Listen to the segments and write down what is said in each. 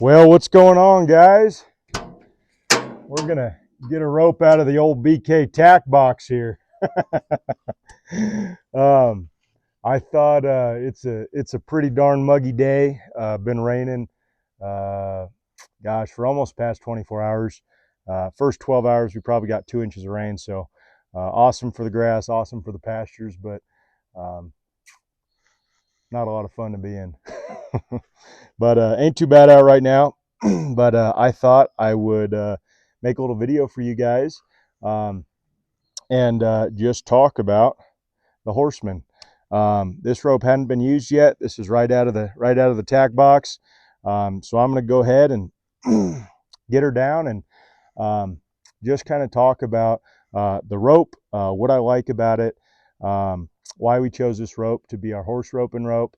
Well, what's going on, guys? We're gonna get a rope out of the old BK tack box here. um, I thought it's a pretty darn muggy day. Been raining, uh, gosh, for almost past 24 hours. First 12 hours, we probably got 2 inches of rain. So awesome for the grass, awesome for the pastures, but um, not a lot of fun to be in. But ain't too bad out right now. But I thought I would make a little video for you guys, um, and just talk about the Horseman. This rope hadn't been used yet. This is right out of the tack box. So I'm going to go ahead and get her down and just kind of talk about the rope, what I like about it, why we chose this rope to be our horse roping rope,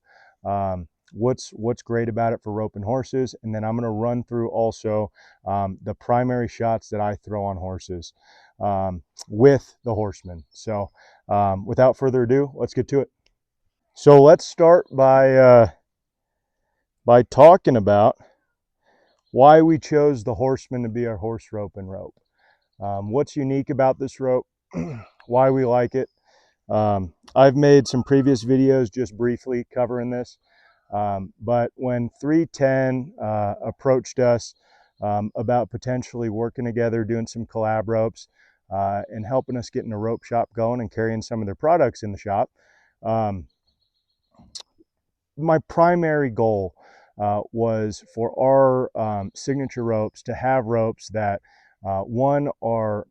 what's great about it for roping horses, and then I'm going to run through also the primary shots that I throw on horses with the Horseman. So without further ado, let's get to it. So let's start by talking about why we chose the Horseman to be our horse roping rope. What's unique about this rope, why we like it. I've made some previous videos just briefly covering this, but when 310 approached us about potentially working together, doing some collab ropes, and helping us getting a rope shop going and carrying some of their products in the shop, my primary goal was for our signature ropes to have ropes that one are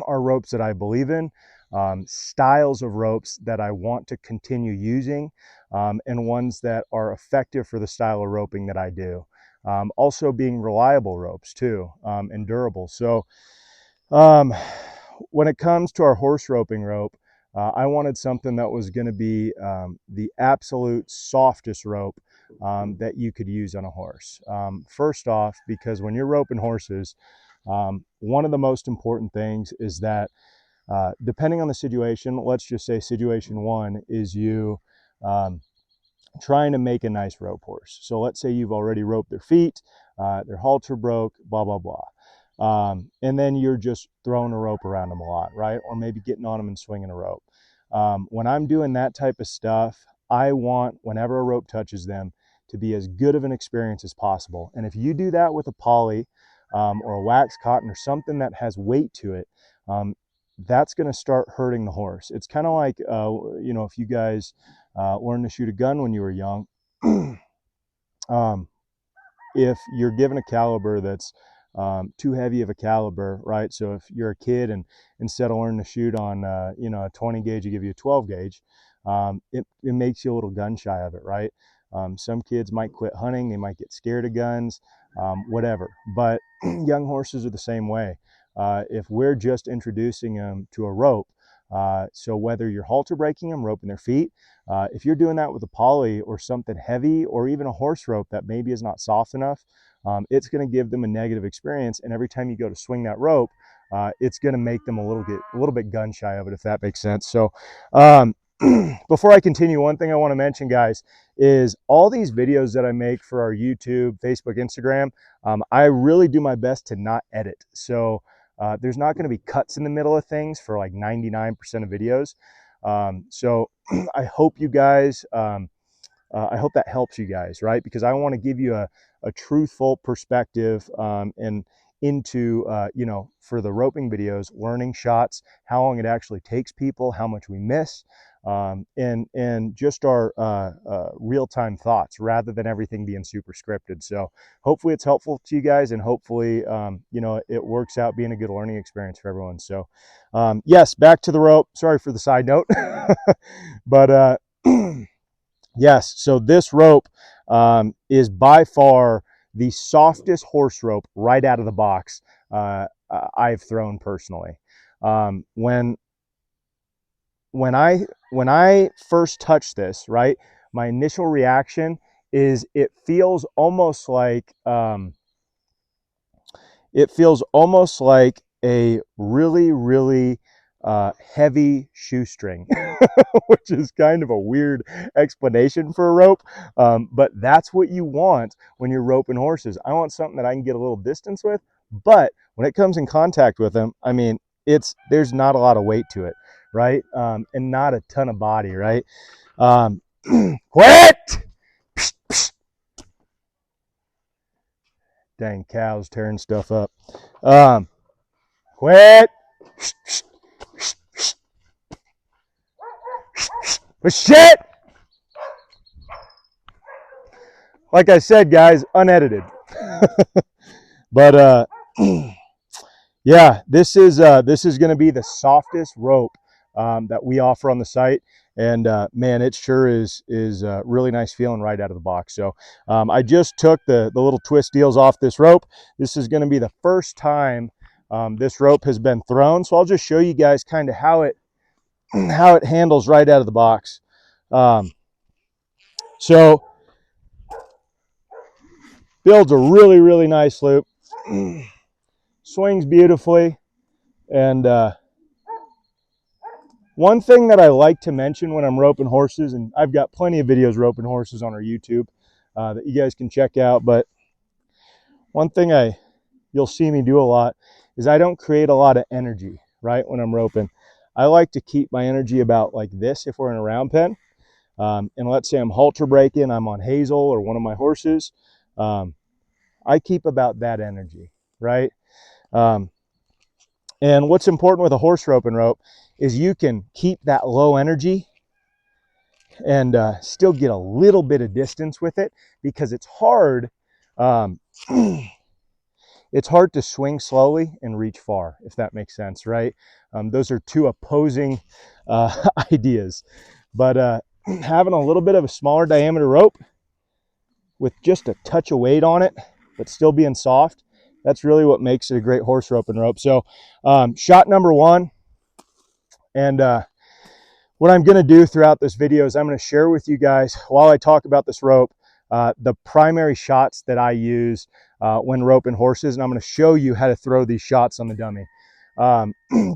are ropes that I believe in, styles of ropes that I want to continue using, and ones that are effective for the style of roping that I do. Also being reliable ropes too, and durable. So when it comes to our horse roping rope, I wanted something that was going to be the absolute softest rope that you could use on a horse. First off, because when you're roping horses, one of the most important things is that depending on the situation, let's just say situation one is you trying to make a nice rope horse. So let's say you've already roped their feet, their halter broke, blah, blah, blah. And then you're just throwing a rope around them a lot, right? Or maybe getting on them and swinging a rope. When I'm doing that type of stuff, I want, whenever a rope touches them, to be as good of an experience as possible. And if you do that with a poly or a wax cotton or something that has weight to it, that's going to start hurting the horse. It's kind of like, if you guys learned to shoot a gun when you were young, if you're given a caliber that's too heavy of a caliber, right? So if you're a kid and instead of learning to shoot on, a 20 gauge, you give you a 12 gauge, it makes you a little gun shy of it, right? Some kids might quit hunting. They might get scared of guns, whatever. But young horses are the same way. If we're just introducing them to a rope, so whether you're halter breaking them, roping their feet, if you're doing that with a poly or something heavy, or even a horse rope that maybe is not soft enough, it's going to give them a negative experience. And every time you go to swing that rope, it's going to make them a little bit gun shy of it, if that makes sense. So before I continue, one thing I want to mention, guys, is all these videos that I make for our YouTube, Facebook, Instagram, I really do my best to not edit. So there's not going to be cuts in the middle of things for like 99% of videos. So I hope you guys, I hope that helps you guys, right? Because I want to give you a truthful perspective and into, for the roping videos, learning shots, how long it actually takes people, how much we miss, and just our real-time thoughts rather than everything being super scripted. So hopefully it's helpful to you guys, and hopefully, it works out being a good learning experience for everyone. So yes, back to the rope. Sorry for the side note, but yes, so this rope is by far the softest horse rope right out of the box I've thrown personally. When I first touched this, right, my initial reaction is it feels almost like a really, really heavy shoestring, which is kind of a weird explanation for a rope, but that's what you want when you're roping horses. I want something that I can get a little distance with, but when it comes in contact with them, I mean, there's not a lot of weight to it, right? And not a ton of body, right? Quit! Dang cows tearing stuff up. Quit! But shit! Like I said, guys, unedited. But yeah, this is going to be the softest rope that we offer on the site, and man, it sure is really nice feeling right out of the box. So I just took the little twist deals off this rope. This is going to be the first time this rope has been thrown, so I'll just show you guys kind of how it handles right out of the box. So builds a really nice loop, swings beautifully, and one thing that I like to mention when I'm roping horses, and I've got plenty of videos roping horses on our YouTube that you guys can check out, but one thing you'll see me do a lot is I don't create a lot of energy, right, when I'm roping. I like to keep my energy about like this if we're in a round pen. And let's say I'm halter breaking, I'm on Hazel or one of my horses. I keep about that energy, right? And what's important with a horse roping rope is you can keep that low energy and still get a little bit of distance with it, because it's hard. It's hard to swing slowly and reach far, if that makes sense, right? Those are two opposing ideas. But having a little bit of a smaller diameter rope with just a touch of weight on it, but still being soft, that's really what makes it a great horse roping rope. So shot number one, and what I'm going to do throughout this video is I'm going to share with you guys, while I talk about this rope, the primary shots that I use when roping horses, and I'm going to show you how to throw these shots on the dummy.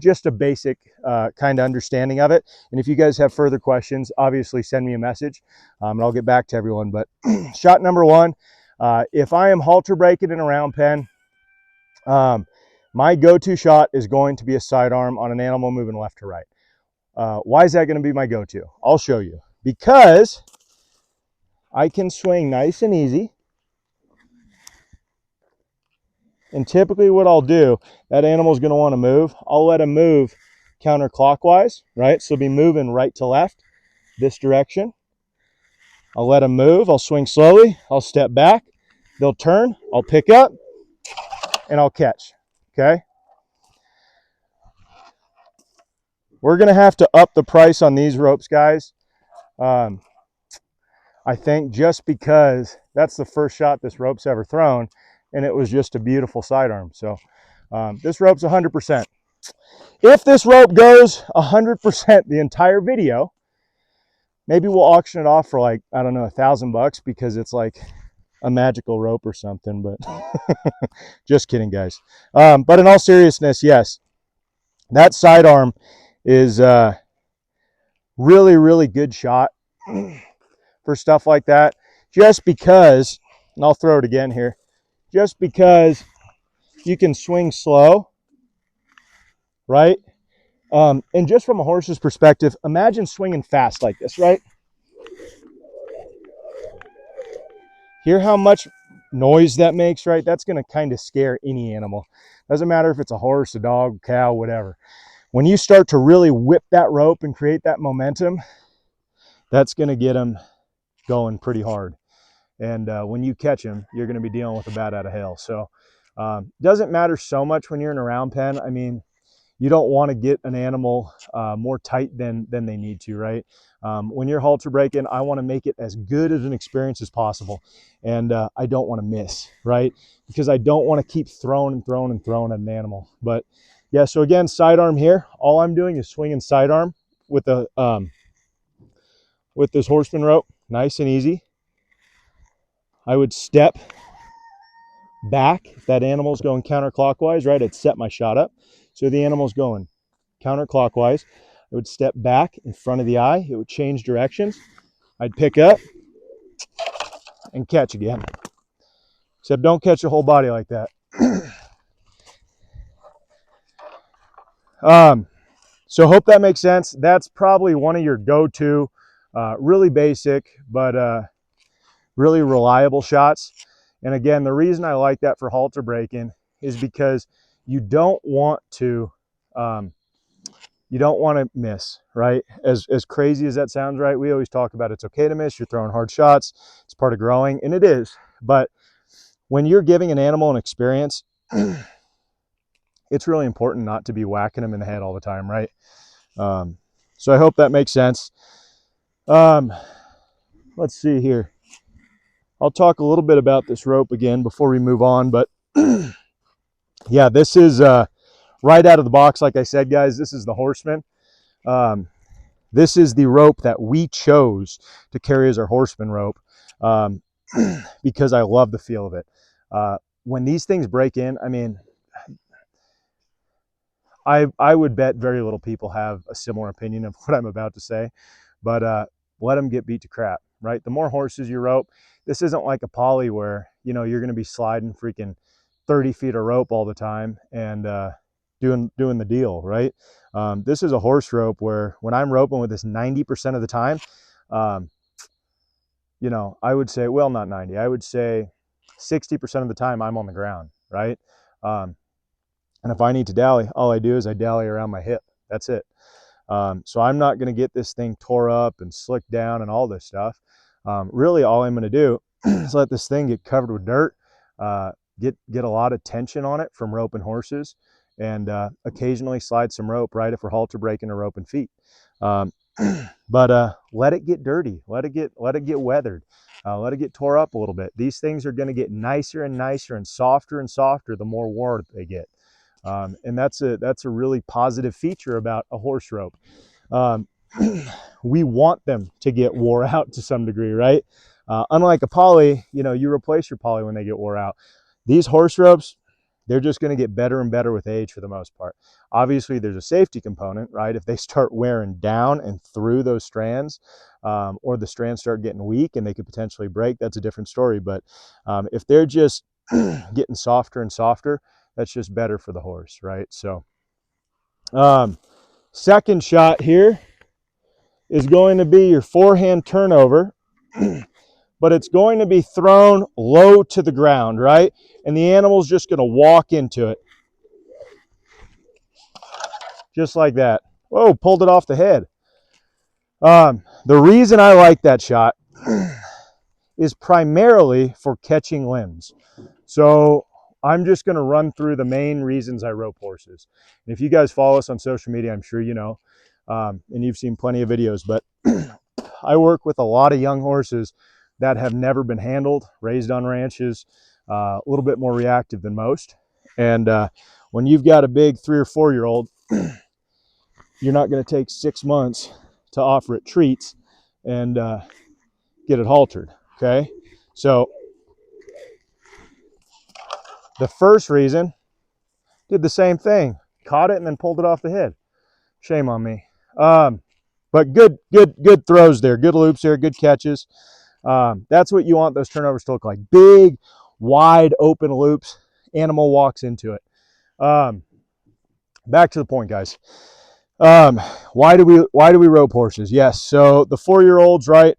Just a basic kind of understanding of it. And if you guys have further questions, obviously send me a message and I'll get back to everyone. But shot number one, if I am halter breaking in a round pen, my go-to shot is going to be a sidearm on an animal moving left to right. Why is that going to be my go-to? I'll show you. Because I can swing nice and easy. And typically what I'll do, that animal's going to want to move. I'll let him move counterclockwise, right? So be moving right to left, this direction. I'll let him move. I'll swing slowly. I'll step back. They'll turn. I'll pick up and I'll catch. Okay? We're going to have to up the price on these ropes, guys. I think just because that's the first shot this rope's ever thrown, and it was just a beautiful sidearm. So this rope's 100%. If this rope goes 100% the entire video, maybe we'll auction it off for like, I don't know, $1,000 because it's like a magical rope or something, but just kidding, guys. But in all seriousness, yes, that sidearm is really good shot for stuff like that, just because, and I'll throw it again here, just because you can swing slow, right? And just from a horse's perspective, imagine swinging fast like this, right? Hear how much noise that makes, right? That's going to kind of scare any animal. Doesn't matter if it's a horse, a dog, cow, whatever. When you start to really whip that rope and create that momentum, that's going to get them going pretty hard. And when you catch them, you're going to be dealing with a bat out of hell. So doesn't matter so much when you're in a round pen. I mean, you don't want to get an animal more tight than they need to, right? When you're halter breaking, I want to make it as good as an experience as possible. And I don't want to miss, right? Because I don't want to keep throwing at an animal. But yeah, so again, sidearm here. All I'm doing is swinging sidearm with the with this Horseman rope, nice and easy. I would step back if that animal's going counterclockwise, right? I'd set my shot up. So the animal's going counterclockwise. I would step back in front of the eye. It would change directions. I'd pick up and catch again. Except don't catch the whole body like that. So hope that makes sense. That's probably one of your go-to, really basic, but really reliable shots. And again, the reason I like that for halter breaking is because you don't want to miss, right? As crazy as that sounds, right? We always talk about it's okay to miss. You're throwing hard shots. It's part of growing, and it is. But when you're giving an animal an experience, it's really important not to be whacking them in the head all the time, right? So I hope that makes sense. Let's see here. I'll talk a little bit about this rope again before we move on, but yeah, this is right out of the box. Like I said, guys, this is the Horseman. This is the rope that we chose to carry as our Horseman rope because I love the feel of it. When these things break in, I mean, I would bet very little people have a similar opinion of what I'm about to say, but let them get beat to crap, right? The more horses you rope, this isn't like a poly where, you know, you're going to be sliding freaking 30 feet of rope all the time and doing the deal, right? This is a horse rope where when I'm roping with this 90% of the time, you know, I would say, well, not 90, I would say 60% of the time I'm on the ground, right? And if I need to dally, all I do is I dally around my hip. That's it. So I'm not going to get this thing tore up and slicked down and all this stuff. Really, all I'm going to do is let this thing get covered with dirt, get a lot of tension on it from roping horses, and occasionally slide some rope, right, if we're halter breaking or roping feet. But let it get dirty, let it get weathered, let it get tore up a little bit. These things are going to get nicer and nicer and softer the more wore they get. And that's a really positive feature about a horse rope. We want them to get wore out to some degree, right? Unlike a poly, you know, you replace your poly when they get wore out. These horse ropes, they're just going to get better and better with age for the most part. Obviously, there's a safety component, right? If they start wearing down and through those strands, or the strands start getting weak and they could potentially break, that's a different story. But if they're just getting softer and softer, that's just better for the horse, right? So second shot here is going to be your forehand turnover, but it's going to be thrown low to the ground, right? And the animal's just going to walk into it. Just like that. Whoa, pulled it off the head. The reason I like that shot is primarily for catching limbs. So I'm just going to run through the main reasons I rope horses. And if you guys follow us on social media, I'm sure you know, and you've seen plenty of videos, but I work with a lot of young horses that have never been handled, raised on ranches, a little bit more reactive than most. And when you've got a big 3 or 4 year old, you're not going to take 6 months to offer it treats and get it haltered, okay? So the first reason, did the same thing, caught it and then pulled it off the head. Shame on me. But good throws there, good loops there, good catches. That's what you want those turnovers to look like. Big, wide open loops. Animal walks into it. Back to the point, guys. Why do we rope horses? Yes, so the 4-year-olds, right?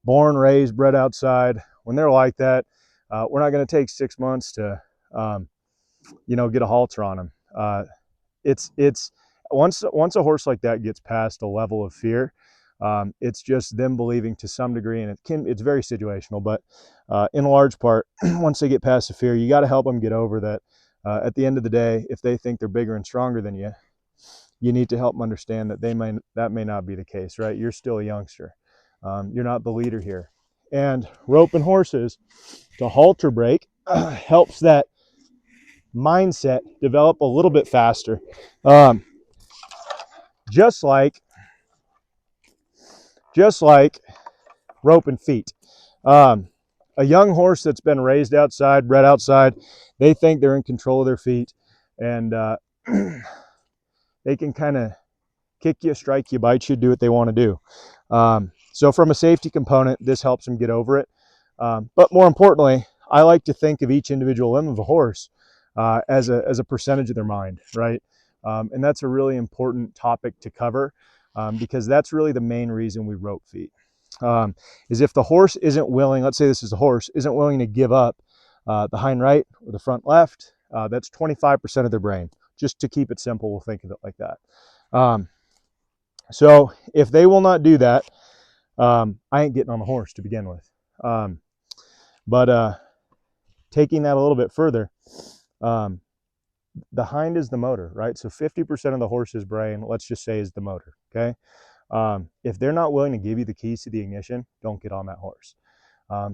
Born, raised, bred outside. When they're like that, we're not going to take 6 months to, you know, get a halter on them. It's once a horse like that gets past a level of fear, it's just them believing to some degree, and it's very situational, but in a large part, once they get past the fear, you got to help them get over that. At the end of the day, if they think they're bigger and stronger than you, you need to help them understand that that may not be the case, right? You're still a youngster. You're not the leader here. And roping horses to halter break helps that mindset develop a little bit faster. Just like roping feet. A young horse that's been raised outside, bred outside, they think they're in control of their feet. And they can kind of kick you, strike you, bite you, do what they want to do. So from a safety component, this helps them get over it. But more importantly, I like to think of each individual limb of a horse as a percentage of their mind, right? And that's a really important topic to cover because that's really the main reason we rope feet. Is if the horse isn't willing, let's say this is a horse, isn't willing to give up the hind right or the front left, that's 25% of their brain. Just to keep it simple, we'll think of it like that. So if they will not do that, I ain't getting on the horse to begin with. But taking that a little bit further, the hind is the motor, right? So 50% of the horse's brain, let's just say, is the motor, okay? If they're not willing to give you the keys to the ignition, don't get on that horse.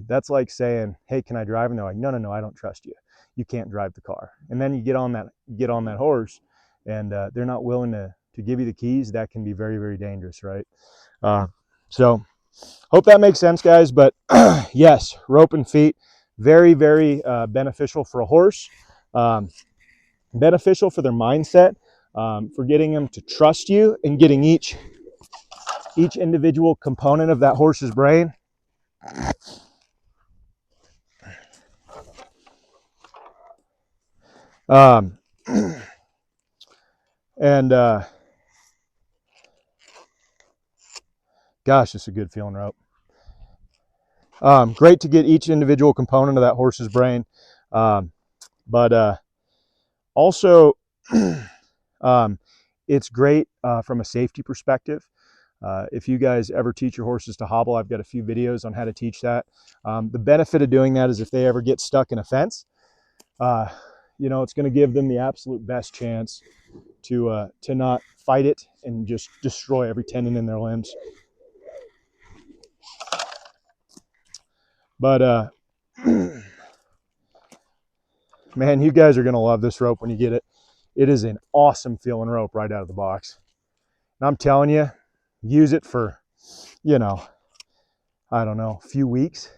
That's like saying, hey, can I drive? And they're like, no, I don't trust you. You can't drive the car. And then you get on that horse and they're not willing to give you the keys. That can be very, very dangerous, right? So hope that makes sense, guys. But yes, rope and feet, very, very beneficial for a horse, beneficial for their mindset, for getting them to trust you and getting each individual component of that horse's brain and gosh, it's a good feeling rope. Great to get each individual component of that horse's brain, but also it's great from a safety perspective. If you guys ever teach your horses to hobble, I've got a few videos on how to teach that. The benefit of doing that is if they ever get stuck in a fence, it's going to give them the absolute best chance to not fight it and just destroy every tendon in their limbs. But man, you guys are going to love this rope when you get it. It is an awesome feeling rope right out of the box. And I'm telling you, use it for, I don't know, a few weeks.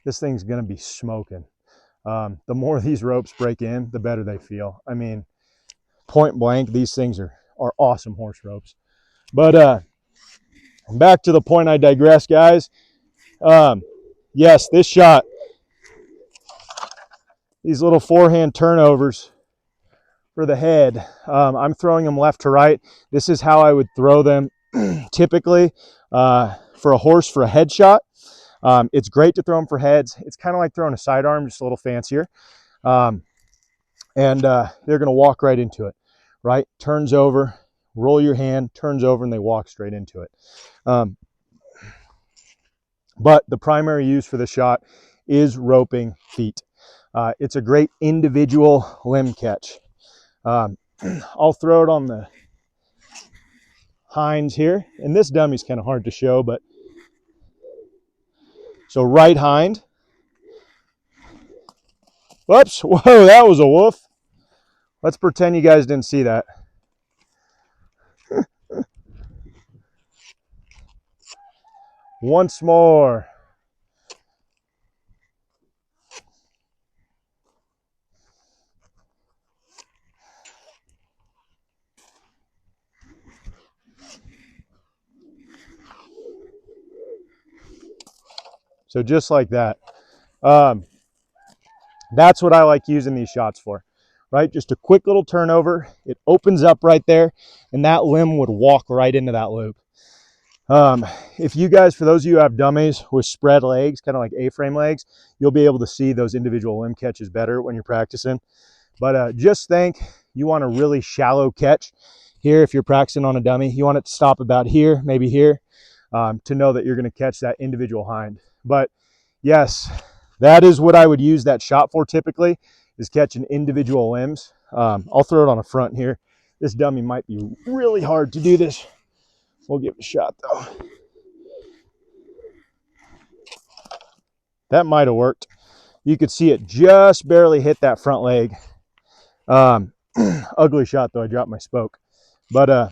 This thing's going to be smoking. The more these ropes break in, the better they feel. I mean, point blank, these things are awesome horse ropes. But back to the point, I digress, guys. Yes, this shot, these little forehand turnovers for the head, I'm throwing them left to right. This is how I would throw them typically for a horse for a head shot. It's great to throw them for heads. It's kind of like throwing a sidearm, just a little fancier. And they're going to walk right into it, right? Turns over, roll your hand, turns over, and they walk straight into it. But the primary use for the shot is roping feet. It's a great individual limb catch. I'll throw it on the hinds here, and this dummy's kind of hard to show, but so right hind. Whoops, whoa, that was a woof. Let's pretend you guys didn't see that. Once more. So just like that. That's what I like using these shots for, right? Just a quick little turnover. It opens up right there, and that limb would walk right into that loop. If you guys, for those of you who have dummies with spread legs, kind of like A-frame legs, you'll be able to see those individual limb catches better when you're practicing. But just think, you want a really shallow catch here if you're practicing on a dummy. You want it to stop about here, maybe here, to know that you're going to catch that individual hind. But yes, that is what I would use that shot for typically, is catching individual limbs. I'll throw it on a front here. This dummy might be really hard to do this. We'll give it a shot though. That might have worked. You could see it just barely hit that front leg. Ugly shot though, I dropped my spoke. But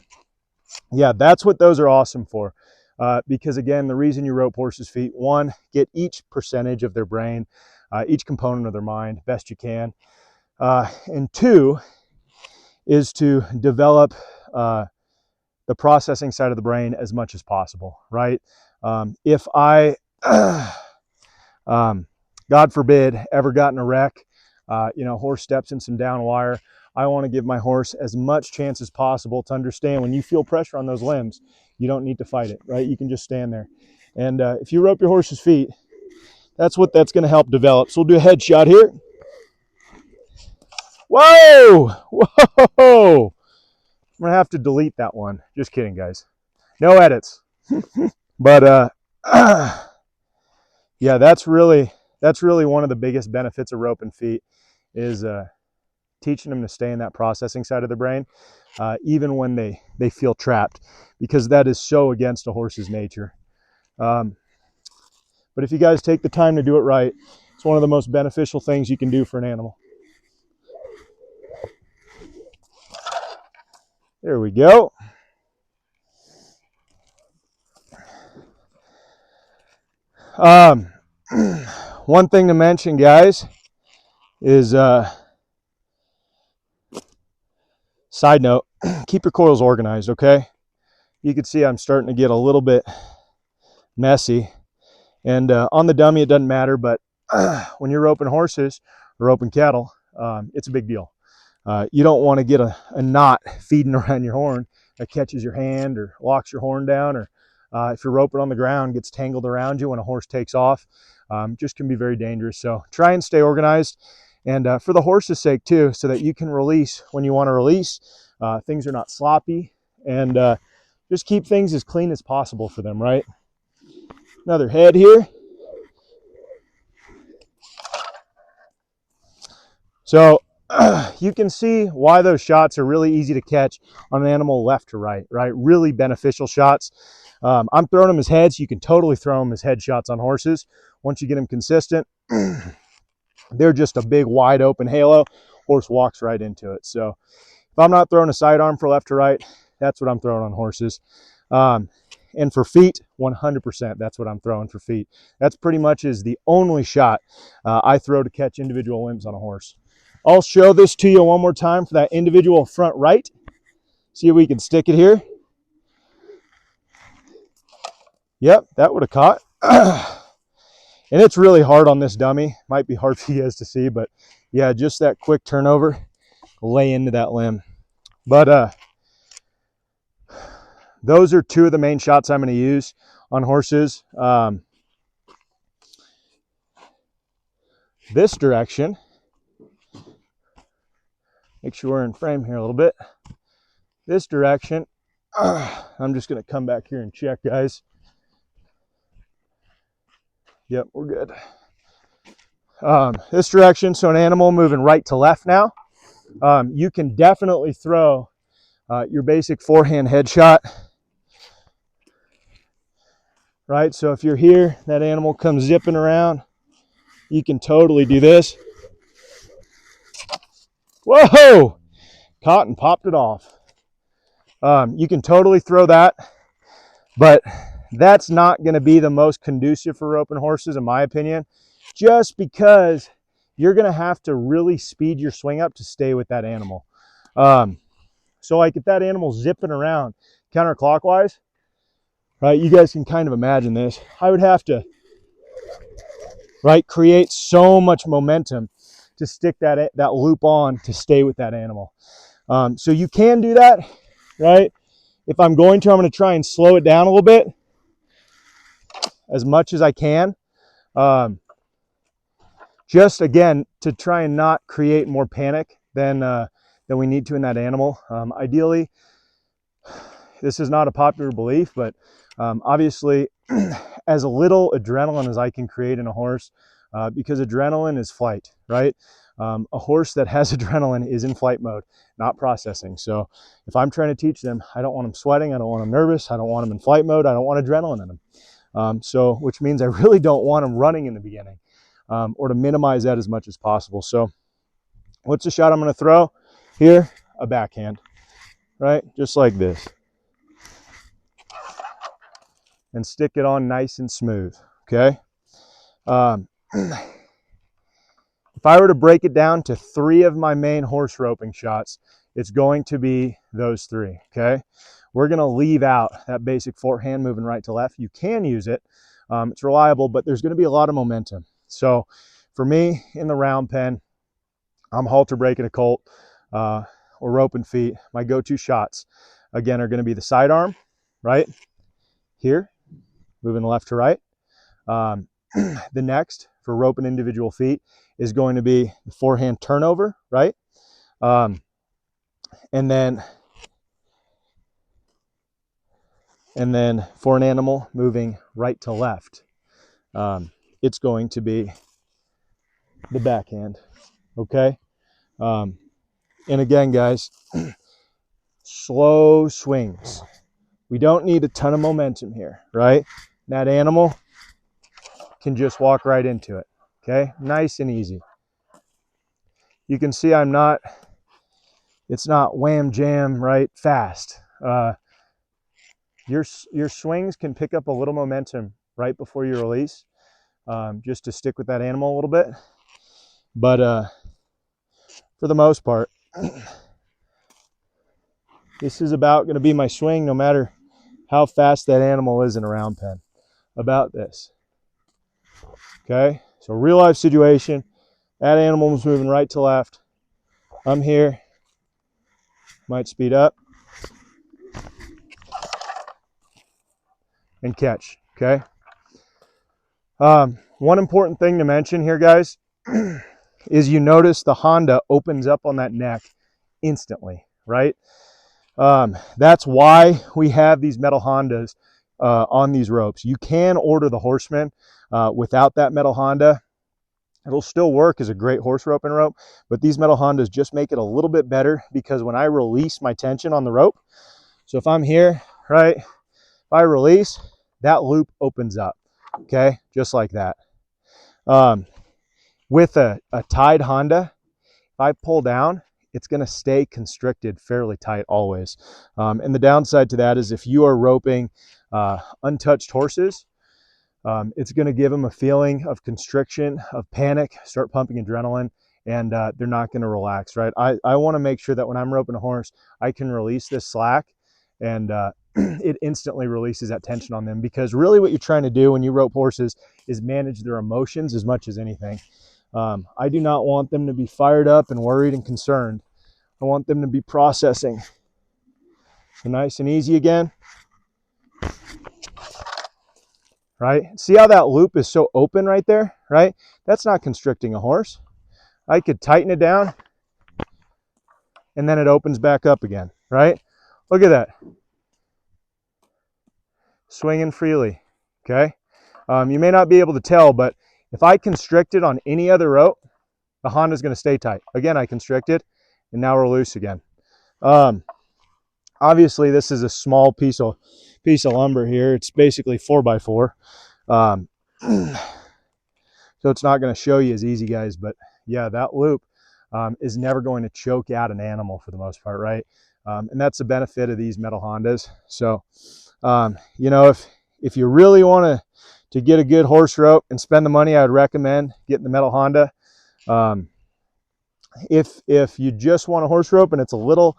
yeah, that's what those are awesome for. Because again, the reason you rope horses' feet, one, get each percentage of their brain, each component of their mind best you can. And two, is to develop the processing side of the brain as much as possible, right? If I, God forbid, ever got in a wreck, horse steps in some down wire, I want to give my horse as much chance as possible to understand when you feel pressure on those limbs, you don't need to fight it, right? You can just stand there. And if you rope your horse's feet, that's what that's going to help develop. So we'll do a head shot here. Whoa! Whoa! I'm going to have to delete that one. Just kidding, guys. No edits. But yeah, that's really one of the biggest benefits of roping feet is teaching them to stay in that processing side of the brain, even when they feel trapped, because that is so against a horse's nature. But if you guys take the time to do it right, it's one of the most beneficial things you can do for an animal. There we go. One thing to mention, guys, is side note, keep your coils organized, okay? You can see I'm starting to get a little bit messy. And on the dummy, it doesn't matter, but when you're roping horses or roping cattle, it's a big deal. You don't want to get a knot feeding around your horn that catches your hand or locks your horn down, or if you're roping on the ground, gets tangled around you when a horse takes off. Just can be very dangerous. So try and stay organized, and for the horse's sake too, so that you can release when you want to release. Things are not sloppy, and just keep things as clean as possible for them, right? Another head here. So you can see why those shots are really easy to catch on an animal left to right, right? Really beneficial shots. I'm throwing them as heads. You can totally throw them as head shots on horses. Once you get them consistent, they're just a big wide open halo. Horse walks right into it. So if I'm not throwing a sidearm for left to right, that's what I'm throwing on horses. And for feet, 100%, that's what I'm throwing for feet. That's pretty much is the only shot I throw to catch individual limbs on a horse. I'll show this to you one more time for that individual front right. See if we can stick it here. Yep, that would have caught. And it's really hard on this dummy. Might be hard for you guys to see, but yeah, just that quick turnover, lay into that limb. But those are two of the main shots I'm going to use on horses. This direction, make sure we're in frame here a little bit. This direction, I'm just going to come back here and check, guys. Yep, we're good. This direction, so an animal moving right to left now. You can definitely throw your basic forehand headshot. Right, so if you're here, that animal comes zipping around, you can totally do this. Whoa! Caught and popped it off. You can totally throw that, but that's not going to be the most conducive for roping horses, in my opinion, just because you're going to have to really speed your swing up to stay with that animal. So like if that animal's zipping around counterclockwise, right, you guys can kind of imagine this. I would have to, right, create so much momentum to stick that loop on to stay with that animal. So you can do that, right? If I'm going to try and slow it down a little bit as much as I can. Just again, to try and not create more panic than we need to in that animal. Ideally, this is not a popular belief, but obviously as little adrenaline as I can create in a horse, because adrenaline is flight, right? A horse that has adrenaline is in flight mode, not processing. So if I'm trying to teach them, I don't want them sweating, I don't want them nervous, I don't want them in flight mode, I don't want adrenaline in them. Which means I really don't want them running in the beginning, or to minimize that as much as possible. So what's the shot I'm going to throw here? A backhand, right? Just like this. And stick it on nice and smooth, okay? If I were to break it down to 3 of my main horse roping shots, it's going to be those three, okay? We're gonna leave out that basic forehand moving right to left. You can use it, it's reliable, but there's gonna be a lot of momentum. So for me, in the round pen, I'm halter breaking a colt or rope and feet. My go-to shots, again, are gonna be the sidearm, right? Here, moving left to right. The next, for rope and individual feet, is going to be the forehand turnover, right? And then for an animal moving right to left, it's going to be the backhand, okay? And again, guys, slow swings. We don't need a ton of momentum here, right? That animal can just walk right into it, okay? Nice and easy. You can see it's not wham jam, right? Fast. Your swings can pick up a little momentum right before you release, just to stick with that animal a little bit. But for the most part, this is about going to be my swing no matter how fast that animal is in a round pen. About this. Okay, so real life situation, that animal was moving right to left. I'm here, might speed up and catch, okay? One important thing to mention here, guys, is you notice the Honda opens up on that neck instantly, right? That's why we have these metal Hondas on these ropes. You can order the Horseman without that metal Honda. It'll still work as a great horse rope and rope, but these metal Hondas just make it a little bit better because when I release my tension on the rope, so if I'm here, right, if I release, that loop opens up, okay, just like that. With a tied Honda, if I pull down, it's going to stay constricted fairly tight always. And the downside to that is if you are roping untouched horses, it's going to give them a feeling of constriction, of panic, start pumping adrenaline, and they're not going to relax, right? I want to make sure that when I'm roping a horse, I can release this slack and it instantly releases that tension on them, because really what you're trying to do when you rope horses is manage their emotions as much as anything. I do not want them to be fired up and worried and concerned. I want them to be processing. So nice and easy again. Right? See how that loop is so open right there, right? That's not constricting a horse. I could tighten it down and then it opens back up again, right? Look at that. Swinging freely, okay? You may not be able to tell, but if I constrict it on any other rope, the Honda's going to stay tight. Again, I constrict it, and now we're loose again. Obviously, this is a small piece of lumber here. It's basically 4x4. So it's not going to show you as easy, guys, but yeah, that loop is never going to choke out an animal for the most part, right? And that's the benefit of these metal Hondas. So, you know, if you really want to get a good horse rope and spend the money, I would recommend getting the metal Honda. If you just want a horse rope and it's a little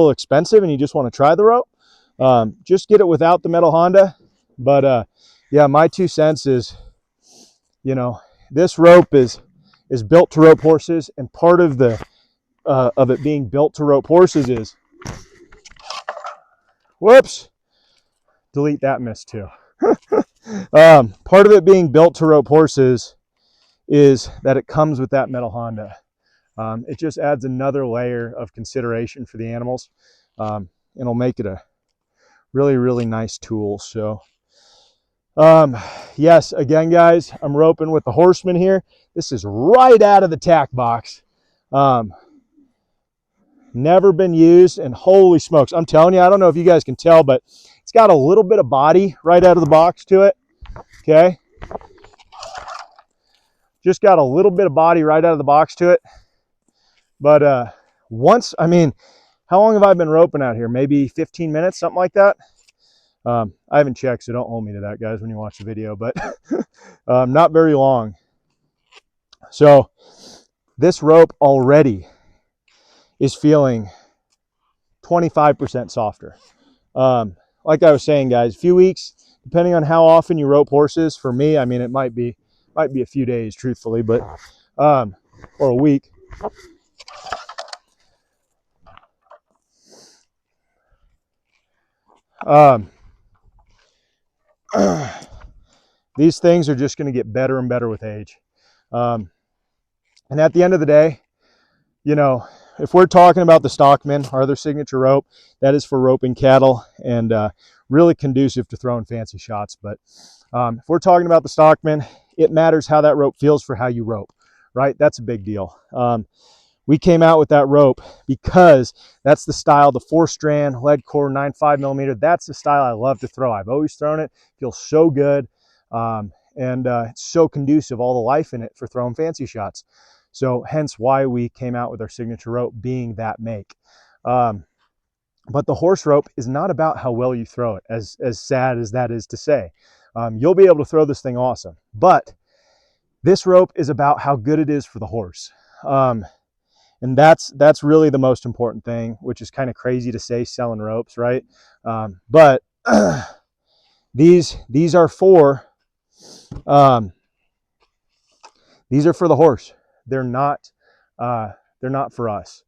expensive and you just want to try the rope, just get it without the metal Honda. But yeah, my 2 cents is, you know, this rope is built to rope horses, and part of it being built to rope horses is, whoops, delete that miss too. Part of it being built to rope horses is that it comes with that metal Honda. It just adds another layer of consideration for the animals. It'll make it a really, really nice tool. So yes, again, guys, I'm roping with the Horseman here. This is right out of the tack box. Never been used, and holy smokes, I'm telling you, I don't know if you guys can tell, but it's got a little bit of body right out of the box to it, okay? Just got a little bit of body right out of the box to it. But once, I mean, how long have I been roping out here? Maybe 15 minutes, something like that. I haven't checked, so don't hold me to that, guys, when you watch the video, but not very long. So this rope already is feeling 25% softer. Like I was saying, guys, a few weeks, depending on how often you rope horses. For me, I mean, it might be a few days, truthfully, but or a week. These things are just going to get better and better with age. And at the end of the day, you know, if we're talking about the Stockman, our other signature rope, that is for roping cattle and really conducive to throwing fancy shots. But if we're talking about the Stockman, it matters how that rope feels for how you rope, right? That's a big deal. We came out with that rope because that's the style, the 4-strand lead core 9.5 millimeter. That's the style I love to throw. I've always thrown it. Feels so good. And it's so conducive, all the life in it for throwing fancy shots. So hence why we came out with our signature rope being that make. But the horse rope is not about how well you throw it, as sad as that is to say. You'll be able to throw this thing awesome, but this rope is about how good it is for the horse. And that's really the most important thing, which is kind of crazy to say selling ropes, right? But these are for the horse. They're not for us.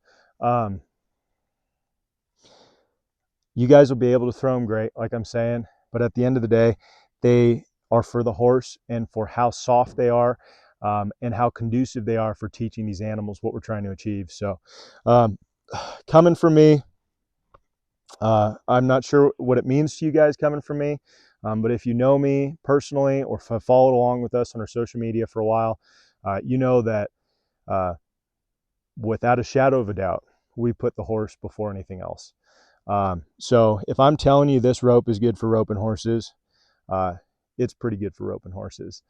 You guys will be able to throw them great, like I'm saying, but at the end of the day, they are for the horse and for how soft they are, and how conducive they are for teaching these animals what we're trying to achieve. So coming from me, I'm not sure what it means to you guys coming from me, but if you know me personally or have followed along with us on our social media for a while, you know that without a shadow of a doubt, we put the horse before anything else. So if I'm telling you this rope is good for roping horses, it's pretty good for roping horses.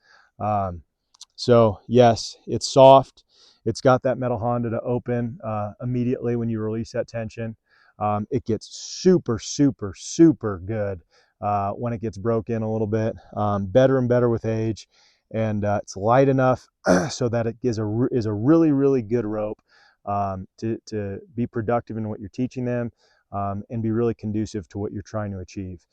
So yes, it's soft. It's got that metal Honda to open immediately when you release that tension. It gets super, super, super good when it gets broken a little bit. Better and better with age. And it's light enough so that it is a really, really good rope to be productive in what you're teaching them, and be really conducive to what you're trying to achieve,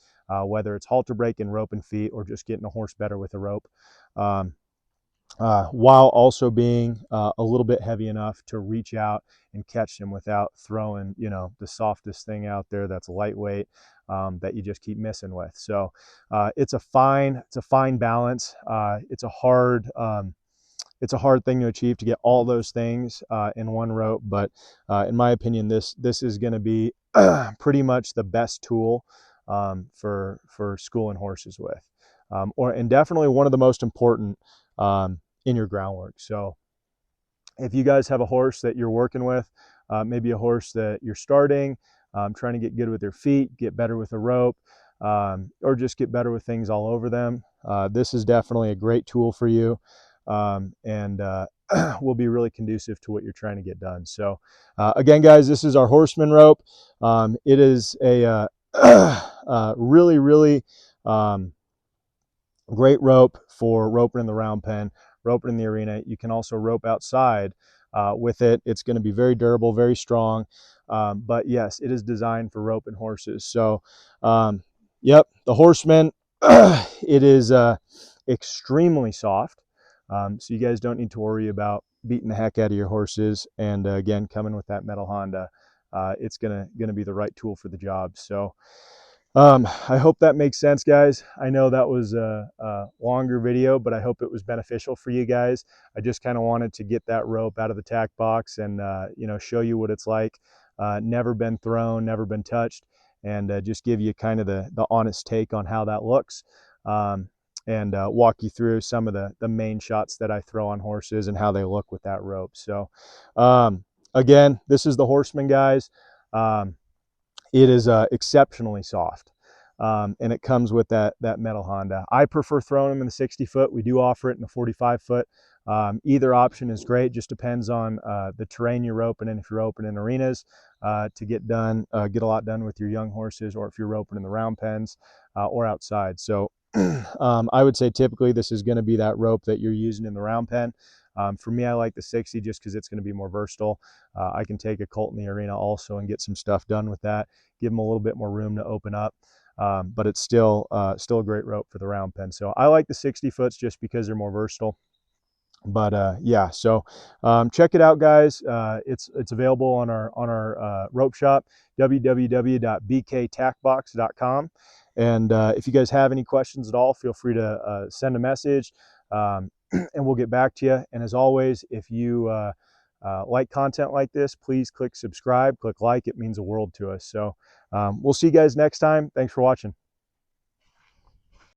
whether it's halter breaking, roping feet, or just getting a horse better with a rope, while also being a little bit heavy enough to reach out and catch them without throwing, you know, the softest thing out there that's lightweight, that you just keep missing with. So it's a fine balance. It's a hard thing to achieve, to get all those things in one rope, but in my opinion, this is going to be pretty much the best tool for schooling horses with, and definitely one of the most important in your groundwork. So if you guys have a horse that you're working with, maybe a horse that you're starting, trying to get good with their feet, get better with a rope, or just get better with things all over them, this is definitely a great tool for you. And will be really conducive to what you're trying to get done. So again, guys, this is our Horseman rope. It is a really, really great rope for roping in the round pen, roping in the arena. You can also rope outside with it. It's going to be very durable, very strong. But yes, it is designed for roping horses. So yep, the Horseman, it is extremely soft. So you guys don't need to worry about beating the heck out of your horses. And again, coming with that metal Honda, it's gonna be the right tool for the job. So I hope that makes sense, guys. I know that was a longer video, but I hope it was beneficial for you guys. I just kind of wanted to get that rope out of the tack box and you know, show you what it's like. Never been thrown, never been touched, and just give you kind of the honest take on how that looks. And walk you through some of the main shots that I throw on horses and how they look with that rope. So again, this is the Horseman, guys. It is exceptionally soft, and it comes with that metal Honda. I prefer throwing them in the 60 foot. We do offer it in the 45 foot. Either option is great. Just depends on the terrain you're roping in. If you're roping in arenas to get a lot done with your young horses, or if you're roping in the round pens or outside. So I would say typically this is going to be that rope that you're using in the round pen. For me, I like the 60 just because it's going to be more versatile. I can take a Colt in the arena also and get some stuff done with that, give them a little bit more room to open up. But it's still a great rope for the round pen. So I like the 60 foots just because they're more versatile. But yeah, so check it out, guys. It's available on our rope shop, www.bktackbox.com. And if you guys have any questions at all, feel free to send a message, and we'll get back to you. And as always, if you like content like this, please click subscribe, click like. It means the world to us. So we'll see you guys next time. Thanks for watching.